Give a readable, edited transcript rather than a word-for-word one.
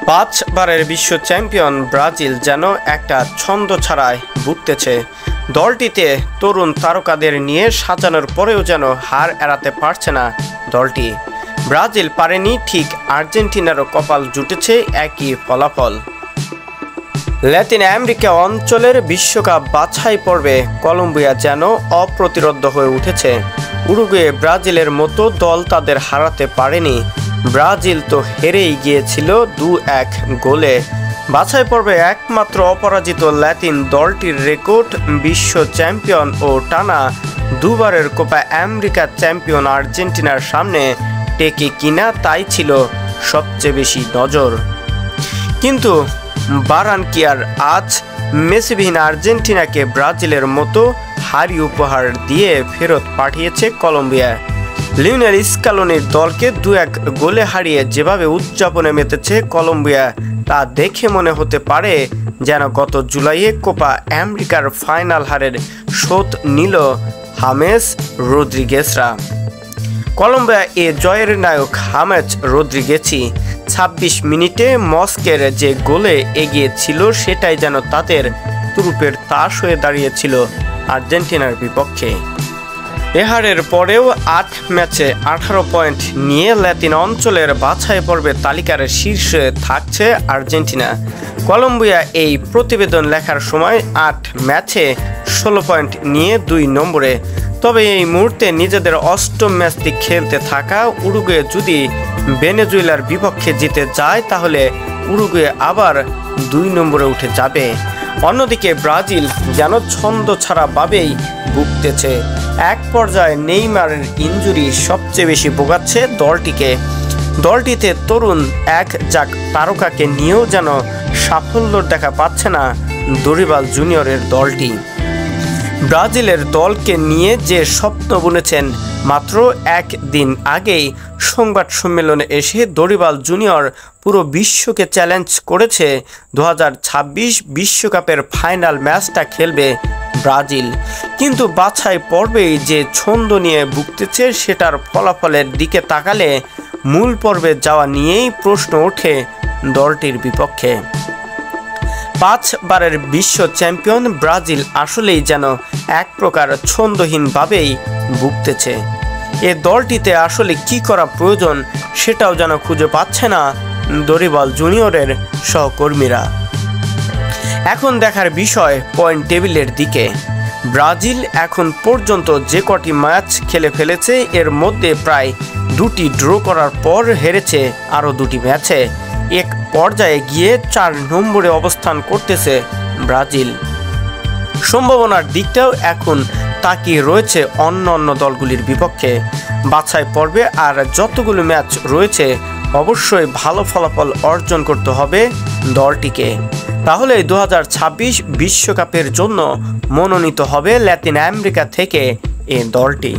পাঁচবারের বিশ্ব champion Brazil যেন একটা ছন্দ ছাড়াই ভুগতেছে। দলটিতে তরুণ তারকাদের নিয়ে সাজানোর পরেও যেন হার এড়াতে পারছে না দলটি। ব্রাজিল পারেনি, ঠিক আর্জেন্টিনারও কপাল জুটেছে একই ফলাফল। ল্যাটিন আমেরিকা অঞ্চলের বিশ্বকাপ বাছাই পর্বে কলম্বিয়া যেন অপ্রতিরোধ্য হয়ে উঠেছে। উরুগুয়ে ব্রাজিলের মতো দল তাদের হারাতে পারেনি। ব্রাজিল তো হেরেই গিয়েছিল 2-1 গোলে। বাছাই পর্বে একমাত্র অপরাজিত ল্যাটিন দলটির রেকর্ড বিশ্ব চ্যাম্পিয়ন ও টানা দুবারের কোপা আমেরিকা চ্যাম্পিয়ন আর্জেন্টিনার সামনে টেকে কিনা তাই ছিল সবচেয়ে বেশি নজর। কিন্তু বারানকিয়ার আজ মেসিবিহীন আর্জেন্টিনাকে ব্রাজিলের মতো হারি উপহার দিয়ে ফেরত পাঠিয়েছে কলম্বিয়া। লিওনেল স্কালোনির দলকে 2-1 গোলে হারিয়ে যেভাবে উদযাপনে মেতেছে কলম্বিয়া, তা দেখে মনে হতে পারে যেন গত জুলাইয়ে কোপা আমেরিকার ফাইনাল হারের শোধ নিল হামেস রদ্রিগেজরা। কলম্বিয়া এ জয়ের নায়ক হামেস রদ্রিগেজই 26 মিনিটে মস্কের যে গোলে এগিয়ে ছিল, সেটাই যেন তাদের তুরুপের তাস হয়ে দাঁড়িয়েছিল আর্জেন্টিনার বিপক্ষে। এহারের পরেও 8 ম্যাচে 18 পয়েন্ট নিয়ে ল্যাতিন অঞ্চলের বাছাই পর্বের তালিকার শীর্ষে থাকছে আর্জেন্টিনা। কলম্বিয়া এই প্রতিবেদন লেখার সময় 8 ম্যাচে 16 পয়েন্ট নিয়ে 2 নম্বরে। তবে এই মুহূর্তে নিজেদের অষ্টম ম্যাচটি খেলতে থাকা উরুগুয়ে যদি ভেনেজুয়েলার বিপক্ষে জিতে যায়, তাহলে উরুগুয়ে আবার 2 নম্বরে উঠে যাবে। অন্যদিকে ব্রাজিল যেন ছন্দ ছাড়াভাবেই ভুগতেছে। এক পর্যায়ে নেইমারের ইনজুরি সবচেয়ে বেশি ভোগাচ্ছে দলটিকে। দলটিতে তরুণ এক জাক তারকাকে নিয়েও যেন সাফল্য দেখা পাচ্ছে না দরিবাল জুনিয়রের দলটি। ব্রাজিলের দলকে নিয়ে যে স্বপ্ন বুনেছেন, মাত্র একদিন আগেই সংবাদ সম্মেলনে এসে দরিবাল জুনিয়র পুরো বিশ্বকে চ্যালেঞ্জ করেছে 2026 বিশ্বকাপের ফাইনাল ম্যাচটা খেলবে ব্রাজিল। কিন্তু বাছাই পর্বেই যে ছন্দ নিয়ে ভুগতেছে, সেটার ফলাফলের দিকে তাকালে মূল পর্বে যাওয়া নিয়েই প্রশ্ন ওঠে দলটির বিপক্ষে। 5 বারের বিশ্ব চ্যাম্পিয়ন ব্রাজিল আসলেই যেন এক প্রকার ছন্দহীনভাবেই ভুগতেছে। এ দলটিতে আসলে কি করা প্রয়োজন, সেটাও যেন খুঁজে পাচ্ছে না দরিবাল জুনিয়রের সহকর্মীরা। এখন দেখার বিষয় পয়েন্ট টেবিলের দিকে। ব্রাজিল এখন পর্যন্ত যে কটি ম্যাচ খেলে ফেলেছে, এর মধ্যে প্রায় 2টি ড্র করার পর হেরেছে আরও 2টি ম্যাচে। এক পর্যায়ে গিয়ে 4 নম্বরে অবস্থান করতেছে ব্রাজিল। সম্ভাবনার দিকটাও এখন তাকিয়ে রয়েছে অন্য দলগুলির বিপক্ষে। বাছাই পর্বে আর যতগুলো ম্যাচ রয়েছে, অবশ্যই ভালো ফলাফল অর্জন করতে হবে দলটিকে। তাহলে 2026 বিশ্বকাপের জন্য মনোনীত হবে ল্যাতিন আমেরিকা থেকে এ দলটি।